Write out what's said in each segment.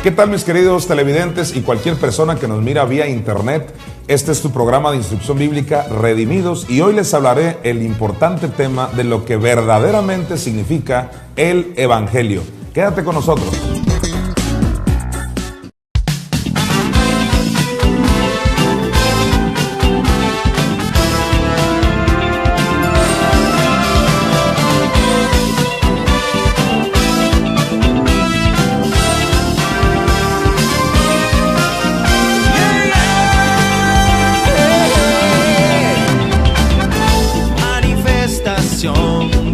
¿Qué tal, mis queridos televidentes y cualquier persona que nos mira vía internet? Este es tu programa de instrucción bíblica Redimidos y hoy les hablaré el importante tema de lo que verdaderamente significa el Evangelio. Quédate con nosotros.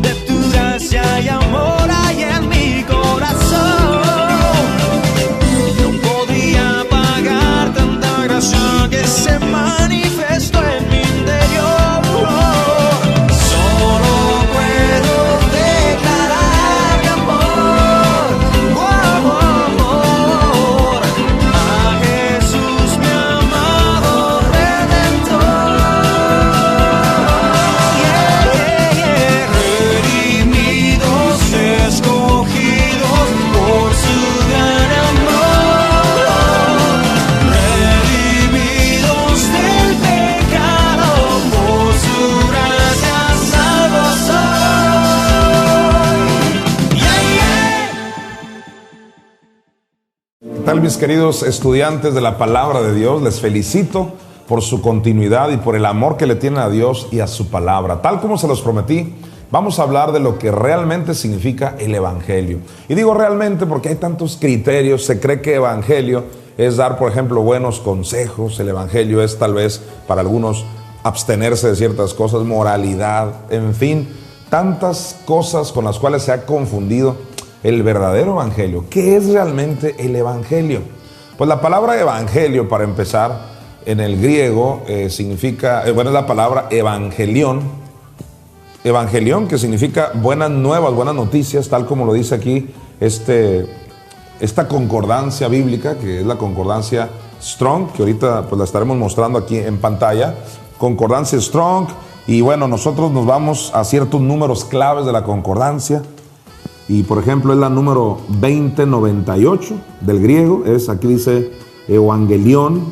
De tu gracia y amor hay en mi corazón. No podría pagar tanta gracia que se manifestó en mi interior. Solo puedo declarar mi amor, a Jesús, mi amado Redentor. ¿Qué tal, mis queridos estudiantes de la palabra de Dios? Les felicito por su continuidad y por el amor que le tienen a Dios y a su palabra. Tal como se los prometí, vamos a hablar de lo que realmente significa el Evangelio. Y digo realmente porque hay tantos criterios. Se cree que Evangelio es dar, por ejemplo, buenos consejos. El Evangelio es tal vez para algunos abstenerse de ciertas cosas, moralidad, en fin, tantas cosas con las cuales se ha confundido el verdadero Evangelio. ¿Qué es realmente el Evangelio? Pues la palabra Evangelio, para empezar, en el griego significa, es la palabra evangelión. Evangelión, que significa buenas nuevas, buenas noticias, tal como lo dice aquí esta concordancia bíblica, que es la concordancia Strong, que ahorita pues la estaremos mostrando aquí en pantalla. Concordancia Strong, y bueno, nosotros nos vamos a ciertos números claves de la concordancia. Y por ejemplo es la número 2098 del griego, aquí dice evangelión,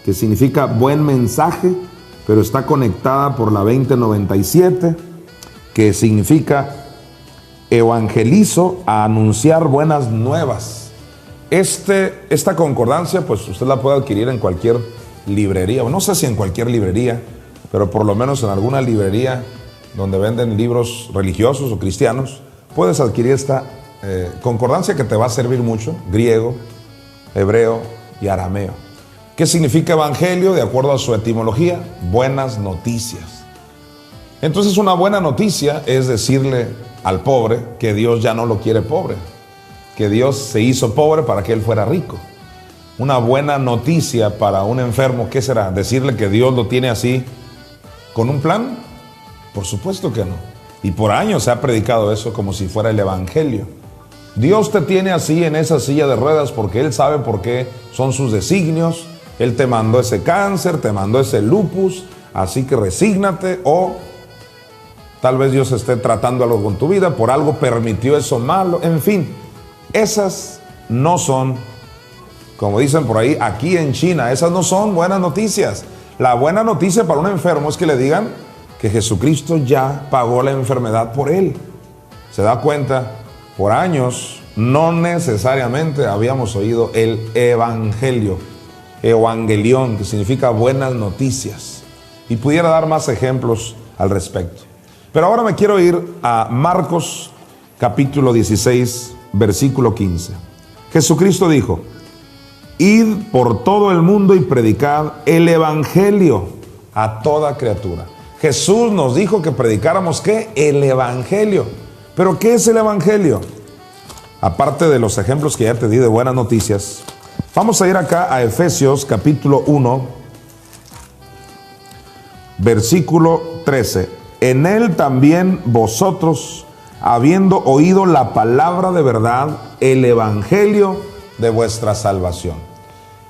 que significa buen mensaje, pero está conectada por la 2097, que significa evangelizo, a anunciar buenas nuevas. Esta concordancia, pues usted la puede adquirir en cualquier librería, o no sé si en cualquier librería, pero por lo menos en alguna librería donde venden libros religiosos o cristianos. Puedes adquirir esta concordancia que te va a servir mucho, griego, hebreo y arameo. ¿Qué significa evangelio? De acuerdo a su etimología, buenas noticias. Entonces, una buena noticia es decirle al pobre que Dios ya no lo quiere pobre, que Dios se hizo pobre para que él fuera rico. Una buena noticia para un enfermo, ¿qué será? ¿Decirle que Dios lo tiene así con un plan? Por supuesto que no. Y por años se ha predicado eso como si fuera el Evangelio. Dios te tiene así en esa silla de ruedas porque Él sabe por qué son sus designios. Él te mandó ese cáncer, te mandó ese lupus, así que resígnate. O tal vez Dios esté tratando algo con tu vida, por algo permitió eso malo. En fin, esas no son, como dicen por ahí, aquí en China, esas no son buenas noticias. La buena noticia para un enfermo es que le digan que Jesucristo ya pagó la enfermedad por él. ¿Se da cuenta? Por años no necesariamente habíamos oído el Evangelio, evangelión, que significa buenas noticias. Y pudiera dar más ejemplos al respecto. Pero ahora me quiero ir a Marcos capítulo 16, versículo 15. Jesucristo dijo: id por todo el mundo y predicad el Evangelio a toda criatura. Jesús nos dijo que predicáramos, ¿qué? El Evangelio. ¿Pero qué es el Evangelio? Aparte de los ejemplos que ya te di de buenas noticias, vamos a ir acá a Efesios capítulo 1, versículo 13. En él también vosotros, habiendo oído la palabra de verdad, el Evangelio de vuestra salvación.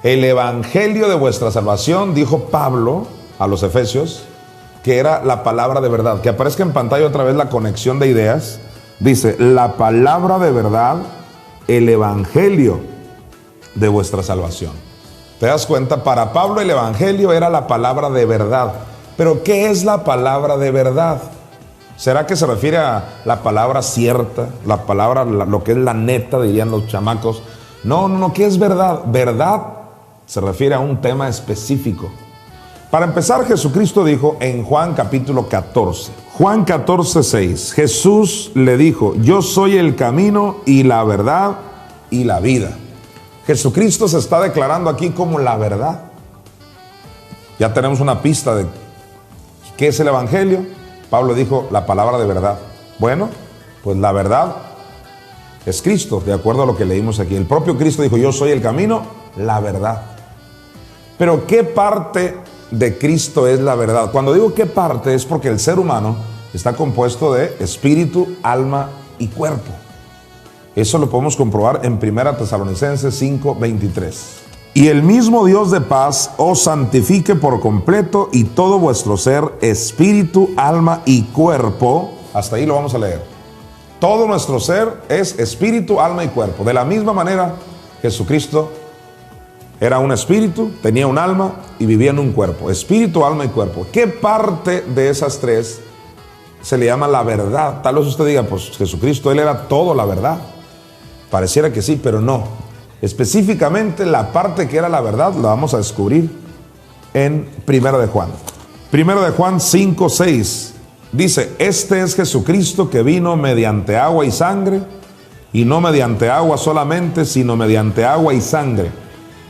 El Evangelio de vuestra salvación, dijo Pablo a los Efesios, que era la palabra de verdad. Que aparezca en pantalla otra vez la conexión de ideas. Dice, la palabra de verdad, el Evangelio de vuestra salvación. ¿Te das cuenta? Para Pablo el evangelio era la palabra de verdad. Pero ¿qué es la palabra de verdad? ¿Será que se refiere a la palabra cierta, la palabra, lo que es la neta, dirían los chamacos? No, ¿qué es verdad? Verdad se refiere a un tema específico. Para empezar, Jesucristo dijo en Juan capítulo 14, Juan 14, 6, Jesús le dijo, yo soy el camino y la verdad y la vida. Jesucristo se está declarando aquí como la verdad. Ya tenemos una pista de qué es el evangelio. Pablo dijo la palabra de verdad. Bueno, pues la verdad es Cristo, de acuerdo a lo que leímos aquí. El propio Cristo dijo, yo soy el camino, la verdad. Pero ¿qué parte de Cristo es la verdad? Cuando digo qué parte es porque el ser humano está compuesto de espíritu, alma y cuerpo. Eso lo podemos comprobar en 1 Tesalonicenses 5, 23. Y el mismo Dios de paz os santifique por completo y todo vuestro ser, espíritu, alma y cuerpo. Hasta ahí lo vamos a leer. Todo nuestro ser es espíritu, alma y cuerpo. De la misma manera, Jesucristo era un espíritu, tenía un alma y vivía en un cuerpo. Espíritu, alma y cuerpo. ¿Qué parte de esas tres se le llama la verdad? Tal vez usted diga, pues Jesucristo, Él era todo la verdad. Pareciera que sí, pero no. Específicamente la parte que era la verdad la vamos a descubrir en 1 de Juan. 1 de Juan 5, 6 dice, este es Jesucristo que vino mediante agua y sangre, y no mediante agua solamente, sino mediante agua y sangre.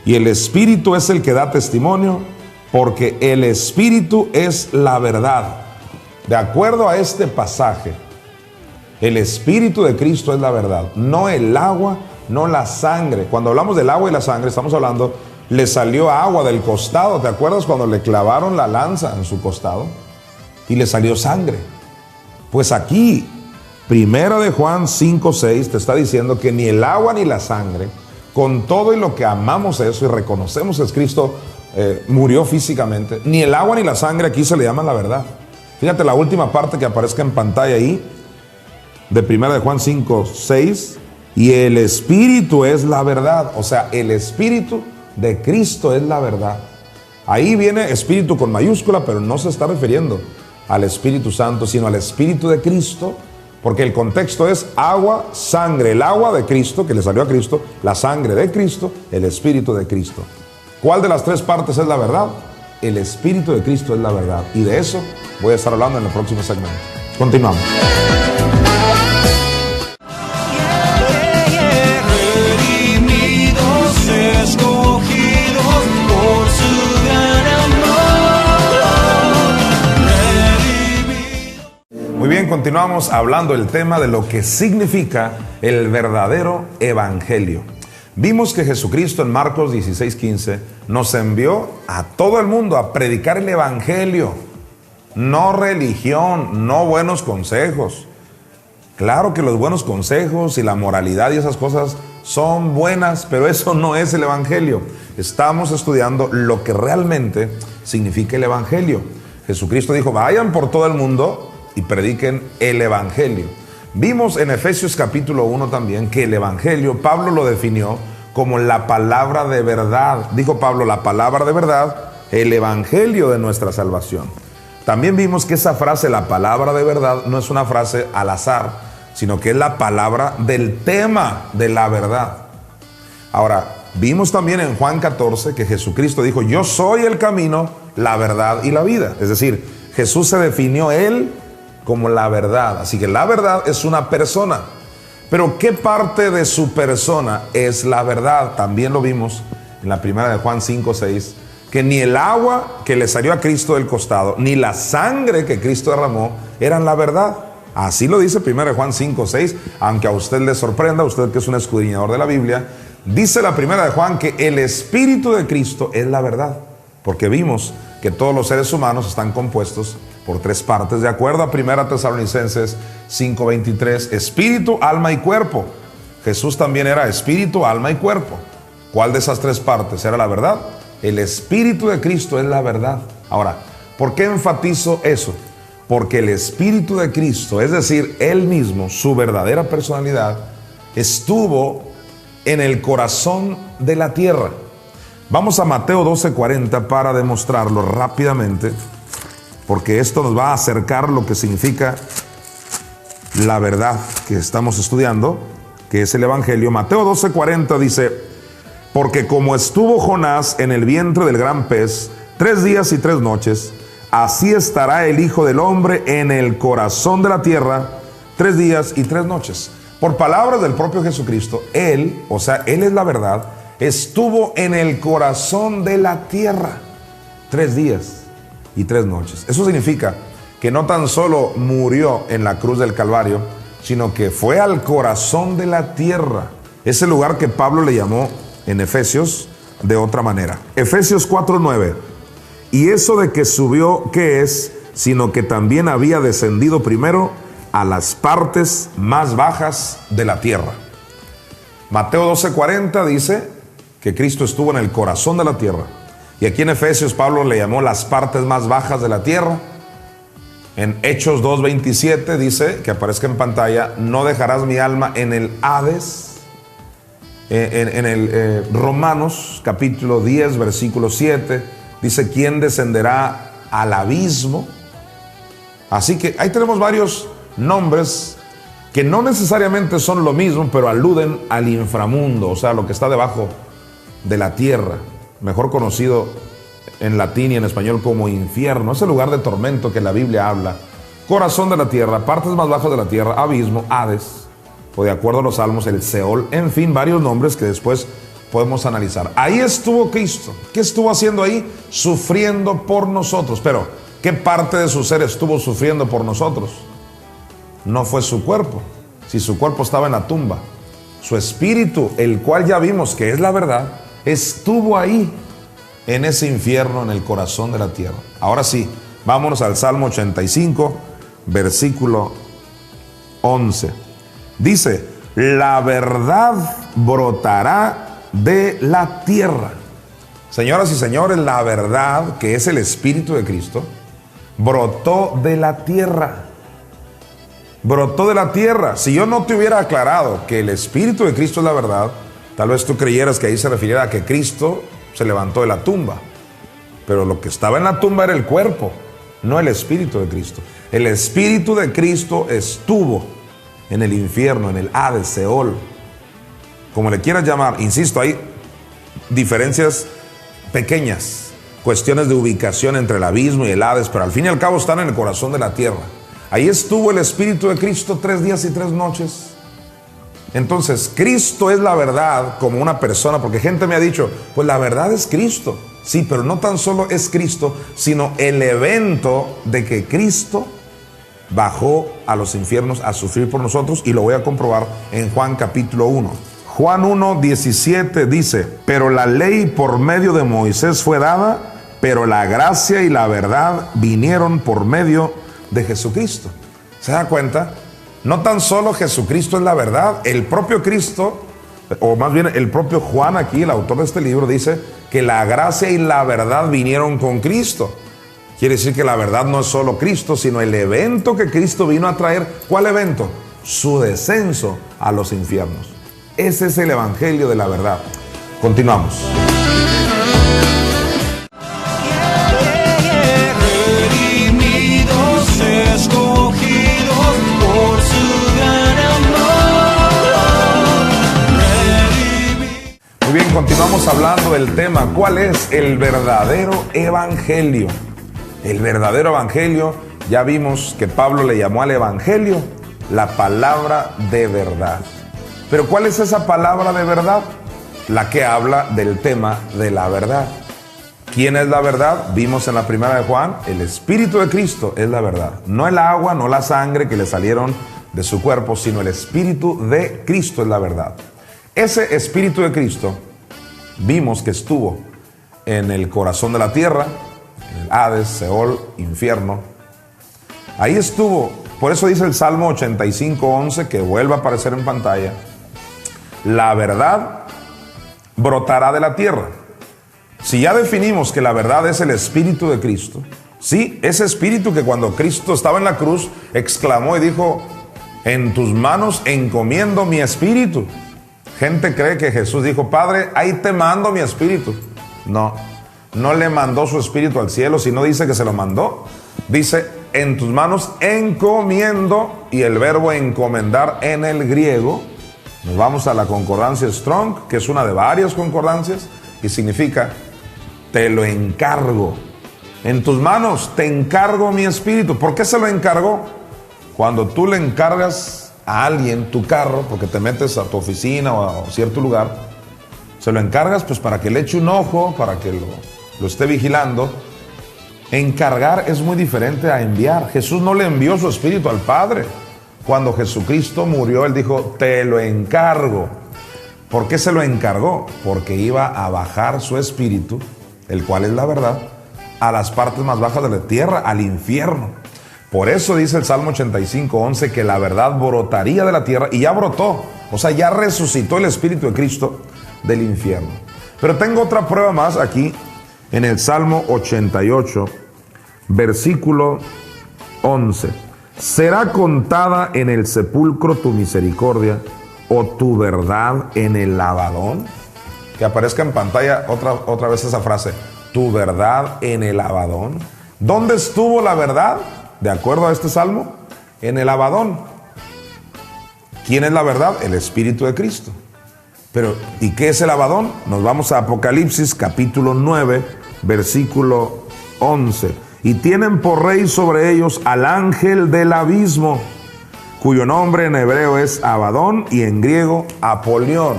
Y el Espíritu es el que da testimonio, porque el Espíritu es la verdad. De acuerdo a este pasaje, el Espíritu de Cristo es la verdad, no el agua, no la sangre. Cuando hablamos del agua y la sangre, estamos hablando, le salió agua del costado. ¿Te acuerdas cuando le clavaron la lanza en su costado? Y le salió sangre. Pues aquí, 1 de Juan 5, 6, te está diciendo que ni el agua ni la sangre, con todo y lo que amamos eso y reconocemos que Cristo murió físicamente, ni el agua ni la sangre aquí se le llaman la verdad. Fíjate la última parte que aparezca en pantalla ahí, de 1 de Juan 5, 6, y el Espíritu es la verdad. O sea, el Espíritu de Cristo es la verdad. Ahí viene Espíritu con mayúscula, pero no se está refiriendo al Espíritu Santo, sino al Espíritu de Cristo, porque el contexto es agua, sangre, el agua de Cristo, que le salió a Cristo, la sangre de Cristo, el Espíritu de Cristo. ¿Cuál de las tres partes es la verdad? El Espíritu de Cristo es la verdad. Y de eso voy a estar hablando en el próximo segmento. Continuamos. Muy bien, continuamos hablando del tema de lo que significa el verdadero evangelio. Vimos que Jesucristo en Marcos 16:15 nos envió a todo el mundo a predicar el evangelio, no religión, no buenos consejos. Claro que los buenos consejos y la moralidad y esas cosas son buenas, pero eso no es el evangelio. Estamos estudiando lo que realmente significa el evangelio. Jesucristo dijo, vayan por todo el mundo y prediquen el evangelio. Vimos en Efesios capítulo 1 también que el evangelio, Pablo lo definió como la palabra de verdad. Dijo Pablo, la palabra de verdad, el evangelio de nuestra salvación. También vimos que esa frase, la palabra de verdad, no es una frase al azar, sino que es la palabra del tema de la verdad. Ahora, vimos también en Juan 14 que Jesucristo dijo, yo soy el camino, la verdad y la vida. Es decir, Jesús se definió Él como la verdad. Así que la verdad es una persona. Pero ¿qué parte de su persona es la verdad? También lo vimos en la primera de Juan 5, 6, que ni el agua que le salió a Cristo del costado, ni la sangre que Cristo derramó, eran la verdad. Así lo dice 1 Juan 5, 6, aunque a usted le sorprenda, usted que es un escudriñador de la Biblia, dice la 1 de Juan que el Espíritu de Cristo es la verdad, porque vimos que todos los seres humanos están compuestos por tres partes, de acuerdo a 1 Tesalonicenses 5:23, espíritu, alma y cuerpo. Jesús también era espíritu, alma y cuerpo. ¿Cuál de esas tres partes era la verdad? El Espíritu de Cristo es la verdad. Ahora, ¿por qué enfatizo eso? Porque el Espíritu de Cristo, es decir, Él mismo, su verdadera personalidad, estuvo en el corazón de la tierra. Vamos a Mateo 12:40 para demostrarlo rápidamente, porque esto nos va a acercar lo que significa la verdad que estamos estudiando, que es el Evangelio. Mateo 12:40 dice: porque como estuvo Jonás en el vientre del gran pez 3 días y 3 noches, así estará el Hijo del Hombre en el corazón de la tierra 3 días y 3 noches. Por palabras del propio Jesucristo, Él, o sea, Él es la verdad, estuvo en el corazón de la tierra 3 días y 3 noches. Eso significa que no tan solo murió en la cruz del Calvario, sino que fue al corazón de la tierra. Ese lugar que Pablo le llamó en Efesios de otra manera. Efesios 4:9. Y eso de que subió, ¿qué es? Sino que también había descendido primero a las partes más bajas de la tierra. Mateo 12:40 dice que Cristo estuvo en el corazón de la tierra. Y aquí en Efesios Pablo le llamó las partes más bajas de la tierra. En Hechos 2:27 dice, que aparezca en pantalla: no dejarás mi alma en el Hades. En el Romanos capítulo 10 versículo 7 dice: ¿quién descenderá al abismo? Así que ahí tenemos varios nombres que no necesariamente son lo mismo, pero aluden al inframundo, o sea, lo que está debajo de la tierra, mejor conocido en latín y en español como infierno, ese lugar de tormento que la Biblia habla. Corazón de la tierra, partes más bajas de la tierra, abismo, Hades, o de acuerdo a los salmos, el Seol, en fin, varios nombres que después podemos analizar. Ahí estuvo Cristo. ¿Qué estuvo haciendo ahí? Sufriendo por nosotros. Pero, ¿qué parte de su ser estuvo sufriendo por nosotros? No fue su cuerpo, si su cuerpo estaba en la tumba. Su espíritu, el cual ya vimos que es la verdad, estuvo ahí, en ese infierno, en el corazón de la tierra. Ahora sí, vámonos al Salmo 85, versículo 11. Dice: la verdad brotará de la tierra. Señoras y señores, la verdad, que es el Espíritu de Cristo, brotó de la tierra. Brotó de la tierra. Si yo no te hubiera aclarado que el Espíritu de Cristo es la verdad, tal vez tú creyeras que ahí se refiriera a que Cristo se levantó de la tumba. Pero lo que estaba en la tumba era el cuerpo, no el Espíritu de Cristo. El Espíritu de Cristo estuvo en el infierno, en el Hades, Seol, como le quieras llamar. Insisto, hay diferencias pequeñas, cuestiones de ubicación entre el abismo y el Hades, pero al fin y al cabo están en el corazón de la tierra. Ahí estuvo el Espíritu de Cristo 3 días y 3 noches. Entonces, Cristo es la verdad como una persona, porque gente me ha dicho, pues la verdad es Cristo. Sí, pero no tan solo es Cristo, sino el evento de que Cristo bajó a los infiernos a sufrir por nosotros, y lo voy a comprobar en Juan capítulo 1. Juan 1:17 dice: pero la ley por medio de Moisés fue dada, pero la gracia y la verdad vinieron por medio de Jesucristo. ¿Se da cuenta? No tan solo Jesucristo es la verdad, el propio Cristo, o más bien el propio Juan aquí, el autor de este libro, dice que la gracia y la verdad vinieron con Cristo. Quiere decir que la verdad no es solo Cristo, sino el evento que Cristo vino a traer. ¿Cuál evento? Su descenso a los infiernos. Ese es el evangelio de la verdad. Continuamos. Redimidos, escogidos por su gran amor. Muy bien, continuamos hablando del tema. ¿Cuál es el verdadero evangelio? El verdadero evangelio, ya vimos que Pablo le llamó al evangelio la palabra de verdad. Pero ¿cuál es esa palabra de verdad? La que habla del tema de la verdad. ¿Quién es la verdad? Vimos en la primera de Juan, el Espíritu de Cristo es la verdad. No el agua, no la sangre que le salieron de su cuerpo, sino el Espíritu de Cristo es la verdad. Ese Espíritu de Cristo vimos que estuvo en el corazón de la tierra, en el Hades, Seol, infierno. Ahí estuvo. Por eso dice el Salmo 85:11, que vuelve a aparecer en pantalla: la verdad brotará de la tierra. Si ya definimos que la verdad es el Espíritu de Cristo, sí, ese Espíritu que cuando Cristo estaba en la cruz exclamó y dijo: en tus manos encomiendo mi espíritu. Gente cree que Jesús dijo, Padre, ahí te mando mi espíritu. No, no le mandó su espíritu al cielo, sino dice que se lo mandó. Dice, en tus manos encomiendo, y el verbo encomendar en el griego, nos vamos a la concordancia Strong, que es una de varias concordancias, y significa, te lo encargo. En tus manos te encargo mi espíritu. ¿Por qué se lo encargó? Cuando tú le encargas a alguien tu carro, porque te metes a tu oficina o a cierto lugar, se lo encargas pues para que le eche un ojo, para que lo esté vigilando. Encargar es muy diferente a enviar. Jesús no le envió su espíritu al Padre. Cuando Jesucristo murió, Él dijo, te lo encargo. ¿Por qué se lo encargó? Porque iba a bajar su espíritu, el cual es la verdad, a las partes más bajas de la tierra, al infierno. Por eso dice el Salmo 85:11 que la verdad brotaría de la tierra, y ya brotó. O sea, ya resucitó el Espíritu de Cristo del infierno. Pero tengo otra prueba más aquí en el Salmo 88, versículo 11. ¿Será contada en el sepulcro tu misericordia o tu verdad en el lavadón? Que aparezca en pantalla otra vez esa frase, tu verdad en el lavadón. ¿Dónde estuvo la verdad? De acuerdo a este salmo, en el lavadón. ¿Quién es la verdad? El Espíritu de Cristo. Pero, ¿y qué es el lavadón? Nos vamos a Apocalipsis capítulo 9, versículo 11. Y tienen por rey sobre ellos al ángel del abismo, cuyo nombre en hebreo es Abadón y en griego Apolión,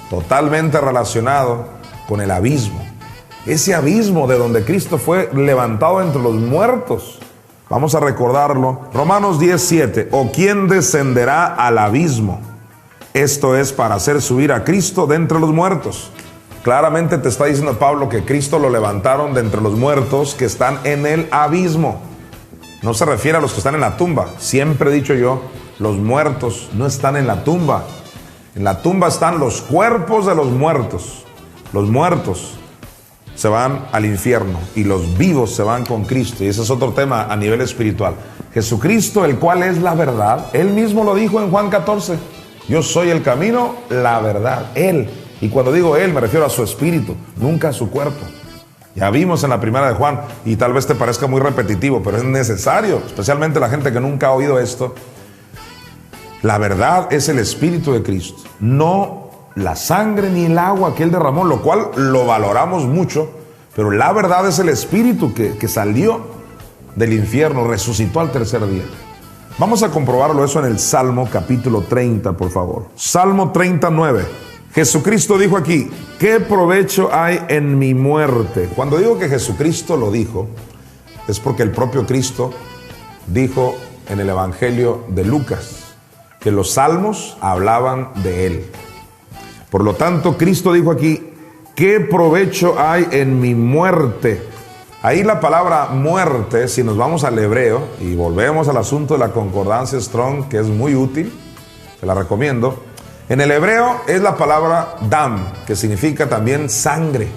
totalmente relacionado con el abismo. Ese abismo de donde Cristo fue levantado entre los muertos. Vamos a recordarlo. Romanos 10:7. ¿O quién descenderá al abismo? Esto es para hacer subir a Cristo de entre los muertos. Claramente te está diciendo Pablo que Cristo lo levantaron de entre los muertos que están en el abismo. No se refiere a los que están en la tumba. Siempre he dicho yo, los muertos no están en la tumba. En la tumba están los cuerpos de los muertos. Los muertos se van al infierno y los vivos se van con Cristo. Y ese es otro tema a nivel espiritual. Jesucristo, el cual es la verdad, Él mismo lo dijo en Juan 14. Yo soy el camino, la verdad. Él. Y cuando digo Él, me refiero a su espíritu, nunca a su cuerpo. Ya vimos en la primera de Juan, y tal vez te parezca muy repetitivo, pero es necesario, especialmente la gente que nunca ha oído esto. La verdad es el Espíritu de Cristo, no la sangre ni el agua que Él derramó, lo cual lo valoramos mucho, pero la verdad es el Espíritu que salió del infierno, resucitó al tercer día. Vamos a comprobarlo eso en el Salmo capítulo 30, por favor. Salmo 39. Jesucristo dijo aquí, ¿qué provecho hay en mi muerte? Cuando digo que Jesucristo lo dijo, es porque el propio Cristo dijo en el Evangelio de Lucas que los salmos hablaban de Él. Por lo tanto, Cristo dijo aquí, ¿qué provecho hay en mi muerte? Ahí la palabra muerte, si nos vamos al hebreo y volvemos al asunto de la concordancia Strong, que es muy útil, se la recomiendo. En el hebreo es la palabra dam, que significa también sangre.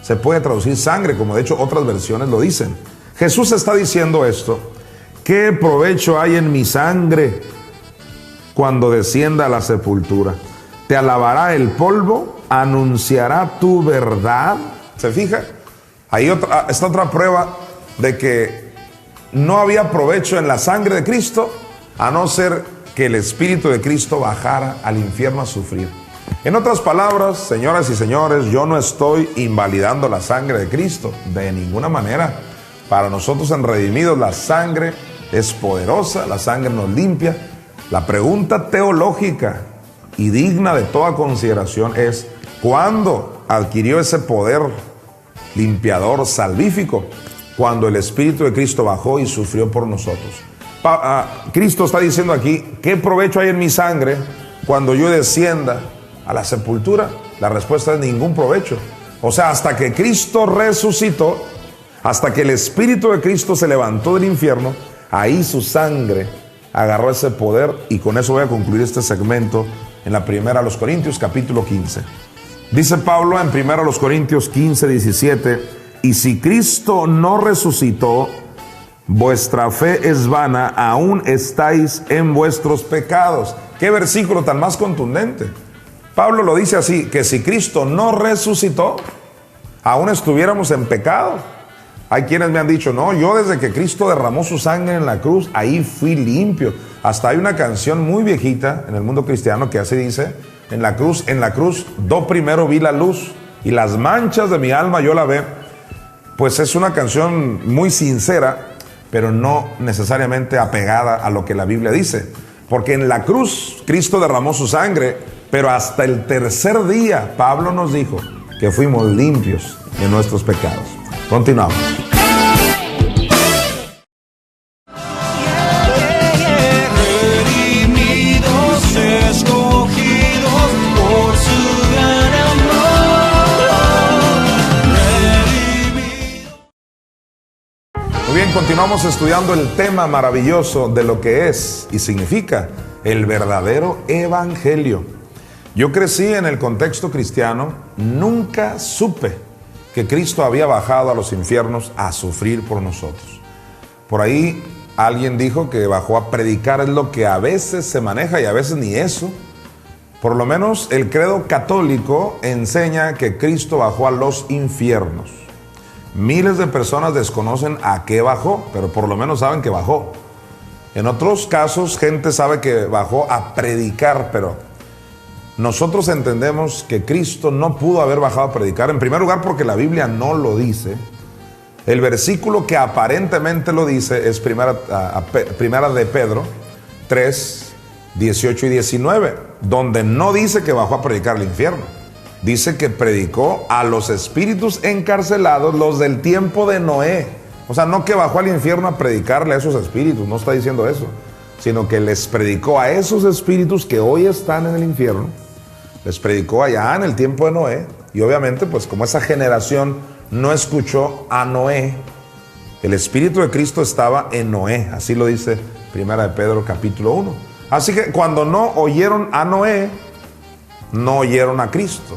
Se puede traducir sangre, como de hecho otras versiones lo dicen. Jesús está diciendo esto, ¿qué provecho hay en mi sangre cuando descienda a la sepultura? Te alabará el polvo, anunciará tu verdad. ¿Se fija? Ahí está otra prueba de que no había provecho en la sangre de Cristo, a no ser que el Espíritu de Cristo bajara al infierno a sufrir. En otras palabras, señoras y señores, yo no estoy invalidando la sangre de Cristo, de ninguna manera. Para nosotros en Redimidos la sangre es poderosa, la sangre nos limpia. La pregunta teológica y digna de toda consideración es, ¿cuándo adquirió ese poder limpiador salvífico? Cuando el Espíritu de Cristo bajó y sufrió por nosotros. Cristo está diciendo aquí, ¿qué provecho hay en mi sangre cuando yo descienda a la sepultura? La respuesta es ningún provecho. O sea, hasta que Cristo resucitó, hasta que el Espíritu de Cristo se levantó del infierno, ahí su sangre agarró ese poder. Y con eso voy a concluir este segmento en la primera a los Corintios capítulo 15. Dice Pablo en primera a los Corintios 15:17, y si Cristo no resucitó, vuestra fe es vana, aún estáis en vuestros pecados. Qué versículo tan más contundente. Pablo lo dice así, que si Cristo no resucitó, aún estuviéramos en pecado. Hay quienes me han dicho, no, yo desde que Cristo derramó su sangre en la cruz, ahí fui limpio. Hasta hay una canción muy viejita en el mundo cristiano que así dice, en la cruz, do primero vi la luz y las manchas de mi alma yo la ve. Pues es una canción muy sincera, pero no necesariamente apegada a lo que la Biblia dice. Porque en la cruz Cristo derramó su sangre, pero hasta el tercer día Pablo nos dijo que fuimos limpios de nuestros pecados. Continuamos. Redimidos, escogidos por su gran amor. Muy bien, continuamos estudiando el tema maravilloso de lo que es y significa el verdadero evangelio. Yo crecí en el contexto cristiano, nunca supe que Cristo había bajado a los infiernos a sufrir por nosotros. Por ahí alguien dijo que bajó a predicar, es lo que a veces se maneja y a veces ni eso. Por lo menos el credo católico enseña que Cristo bajó a los infiernos. Miles de personas desconocen a qué bajó, pero por lo menos saben que bajó. En otros casos, gente sabe que bajó a predicar, pero nosotros entendemos que Cristo no pudo haber bajado a predicar, en primer lugar porque la Biblia no lo dice. El versículo que aparentemente lo dice es primera de Pedro 3, 18 y 19, donde no dice que bajó a predicar al infierno. Dice que predicó a los espíritus encarcelados, los del tiempo de Noé. O sea, no que bajó al infierno a predicarle a esos espíritus, no está diciendo eso, sino que les predicó a esos espíritus que hoy están en el infierno. Les predicó allá en el tiempo de Noé. Y obviamente, pues como esa generación no escuchó a Noé, el Espíritu de Cristo estaba en Noé. Así lo dice Primera de Pedro capítulo 1. Así que cuando no oyeron a Noé, no oyeron a Cristo.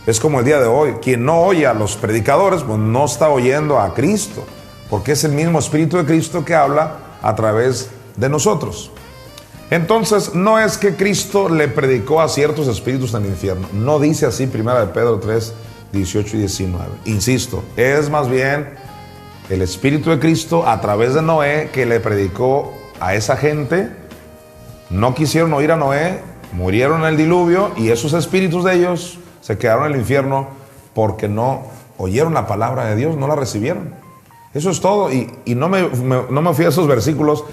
Es como el día de hoy. Quien no oye a los predicadores, pues no está oyendo a Cristo. Porque es el mismo Espíritu de Cristo que habla a través de nosotros. Entonces, no es que Cristo le predicó a ciertos espíritus en el infierno. No dice así Primera de Pedro 3, 18 y 19. Insisto, es más bien el Espíritu de Cristo a través de Noé que le predicó a esa gente. No quisieron oír a Noé, murieron en el diluvio y esos espíritus de ellos se quedaron en el infierno porque no oyeron la palabra de Dios, no la recibieron. Eso es todo. Y no me fui a esos versículos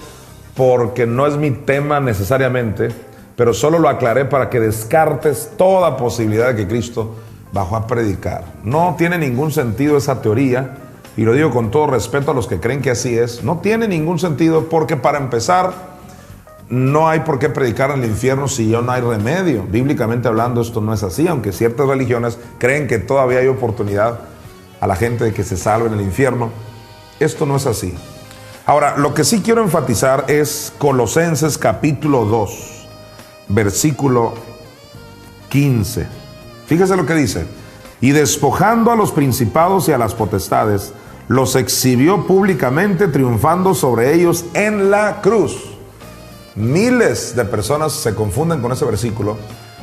porque no es mi tema necesariamente, pero solo lo aclaré para que descartes toda posibilidad de que Cristo bajó a predicar. No tiene ningún sentido esa teoría, y lo digo con todo respeto a los que creen que así es. No tiene ningún sentido porque, para empezar, no hay por qué predicar en el infierno si ya no hay remedio. Bíblicamente hablando, esto no es así, aunque ciertas religiones creen que todavía hay oportunidad a la gente de que se salve en el infierno. Esto no es así. Ahora, lo que sí quiero enfatizar es Colosenses capítulo 2, versículo 15. Fíjese lo que dice. Y despojando a los principados y a las potestades, los exhibió públicamente, triunfando sobre ellos en la cruz. Miles de personas se confunden con ese versículo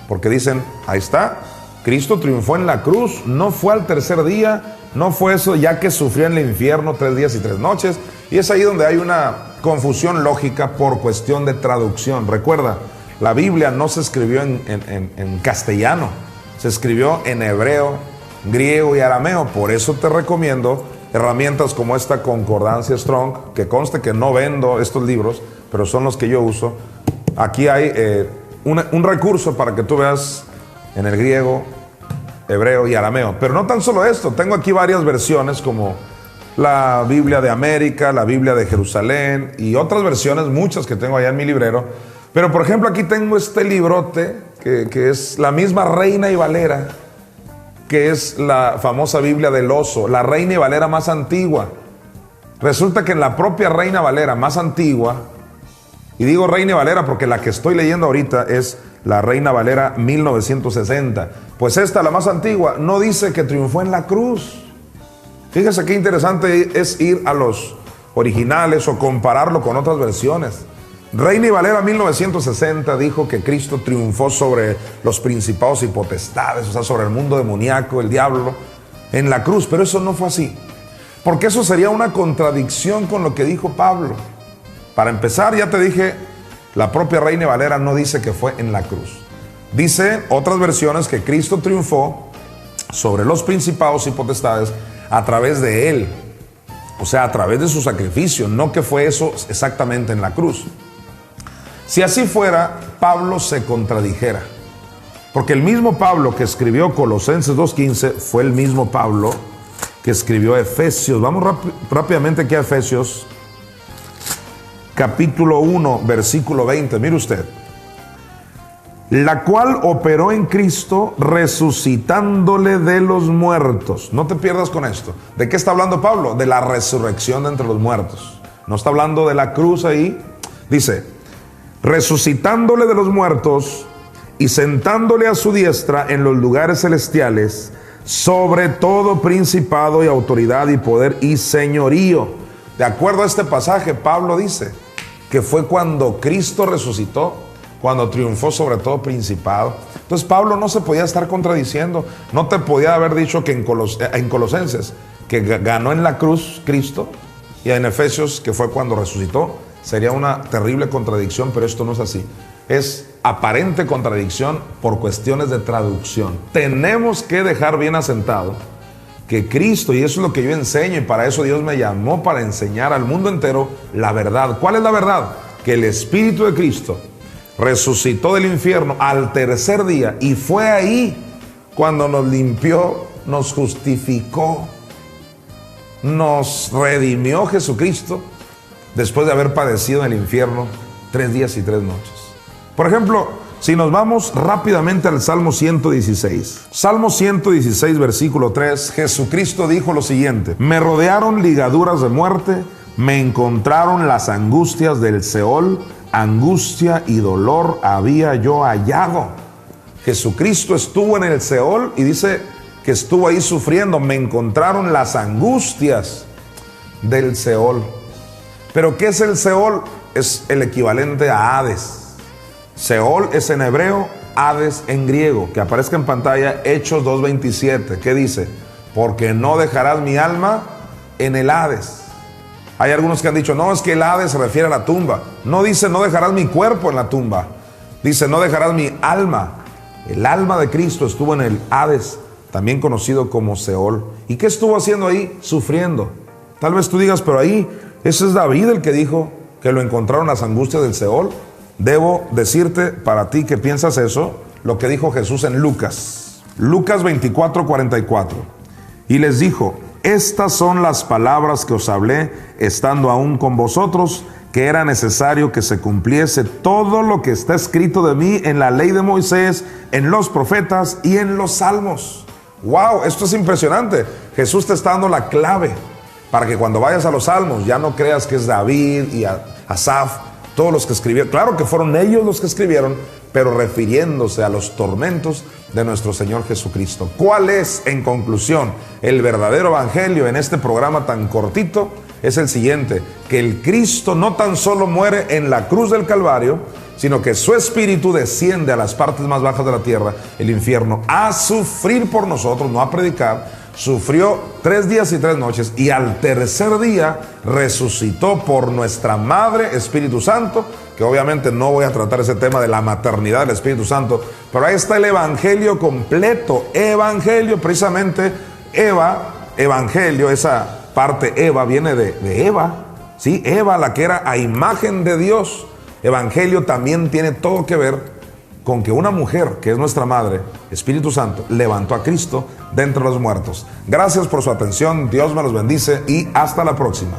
porque dicen, ahí está, Cristo triunfó en la cruz, no fue al tercer día, no fue eso ya que sufrió en el infierno 3 días y 3 noches. Y es ahí donde hay una confusión lógica por cuestión de traducción. Recuerda, la Biblia no se escribió en castellano, se escribió en hebreo, griego y arameo. Por eso te recomiendo herramientas como esta concordancia Strong, que conste que no vendo estos libros, pero son los que yo uso. Aquí hay un recurso para que tú veas en el griego, hebreo y arameo. Pero no tan solo esto, tengo aquí varias versiones como la Biblia de América, la Biblia de Jerusalén y otras versiones, muchas que tengo allá en mi librero. Pero por ejemplo aquí tengo este librote que es la misma Reina y Valera, que es la famosa Biblia del oso, la Reina y Valera más antigua. Resulta que en la propia Reina Valera más antigua, y digo Reina y Valera porque la que estoy leyendo ahorita es la Reina Valera 1960, pues esta, la más antigua, no dice que triunfó en la cruz. Fíjese qué interesante es ir a los originales o compararlo con otras versiones. Reina y Valera 1960 dijo que Cristo triunfó sobre los principados y potestades, o sea, sobre el mundo demoníaco, el diablo, en la cruz, pero eso no fue así, porque eso sería una contradicción con lo que dijo Pablo. Para empezar, ya te dije, la propia Reina y Valera no dice que fue en la cruz. Dice otras versiones que Cristo triunfó sobre los principados y potestades a través de él, o sea, a través de su sacrificio, no que fue eso exactamente en la cruz. Si así fuera, Pablo se contradijera, porque el mismo Pablo que escribió Colosenses 2:15 fue el mismo Pablo que escribió Efesios. Vamos rápidamente aquí a Efesios, capítulo 1, versículo 20. Mire usted. La cual operó en Cristo resucitándole de los muertos. No te pierdas con esto. ¿De qué está hablando Pablo? De la resurrección de entre los muertos. No está hablando de la cruz ahí. Dice, resucitándole de los muertos y sentándole a su diestra en los lugares celestiales, sobre todo principado y autoridad y poder y señorío. De acuerdo a este pasaje, Pablo dice que fue cuando Cristo resucitó, cuando triunfó sobre todo principado. Entonces Pablo no se podía estar contradiciendo. No te podía haber dicho que en Colosenses que ganó en la cruz Cristo, y en Efesios que fue cuando resucitó. Sería una terrible contradicción, pero esto no es así. Es aparente contradicción por cuestiones de traducción. Tenemos que dejar bien asentado que Cristo, y eso es lo que yo enseño, y para eso Dios me llamó, para enseñar al mundo entero la verdad. ¿Cuál es la verdad? Que el Espíritu de Cristo resucitó del infierno al tercer día, y fue ahí cuando nos limpió, nos justificó, nos redimió Jesucristo, después de haber padecido en el infierno 3 días y 3 noches. Por ejemplo, si nos vamos rápidamente al Salmo 116. Salmo 116, versículo 3, Jesucristo dijo lo siguiente: me rodearon ligaduras de muerte, me encontraron las angustias del Seol, angustia y dolor había yo hallado. Jesucristo estuvo en el Seol y dice que estuvo ahí sufriendo. Me encontraron las angustias del Seol. ¿Pero qué es el Seol? Es el equivalente a Hades. Seol es en hebreo, Hades en griego. Que aparezca en pantalla Hechos 2:27. ¿Qué dice? Porque no dejarás mi alma en el Hades. Hay algunos que han dicho, no, es que el Hades se refiere a la tumba. No dice no dejarás mi cuerpo en la tumba. Dice no dejarás mi alma. El alma de Cristo estuvo en el Hades, también conocido como Seol. ¿Y qué estuvo haciendo ahí? Sufriendo. Tal vez tú digas, pero ahí, ese es David el que dijo que lo encontraron las angustias del Seol. Debo decirte, para ti que piensas eso, lo que dijo Jesús en Lucas. Lucas 24:44. Y les dijo, estas son las palabras que os hablé estando aún con vosotros, que era necesario que se cumpliese todo lo que está escrito de mí en la ley de Moisés, en los profetas y en los salmos. ¡Wow! Esto es impresionante. Jesús te está dando la clave para que cuando vayas a los salmos ya no creas que es David y Asaf, todos los que escribieron. Claro que fueron ellos los que escribieron, pero refiriéndose a los tormentos de nuestro Señor Jesucristo. ¿Cuál es, en conclusión, el verdadero evangelio en este programa tan cortito? Es el siguiente: que el Cristo no tan solo muere en la cruz del Calvario, sino que su espíritu desciende a las partes más bajas de la tierra, el infierno, a sufrir por nosotros, no a predicar. Sufrió 3 días y 3 noches y al tercer día resucitó por nuestra Madre Espíritu Santo, que obviamente no voy a tratar ese tema de la maternidad del Espíritu Santo, pero ahí está el evangelio completo. Evangelio, precisamente evangelio, esa parte Eva viene de Eva, ¿sí? Eva, la que era a imagen de Dios. Evangelio también tiene todo que ver con que una mujer, que es nuestra madre, Espíritu Santo, levantó a Cristo de entre los muertos. Gracias por su atención, Dios me los bendice y hasta la próxima.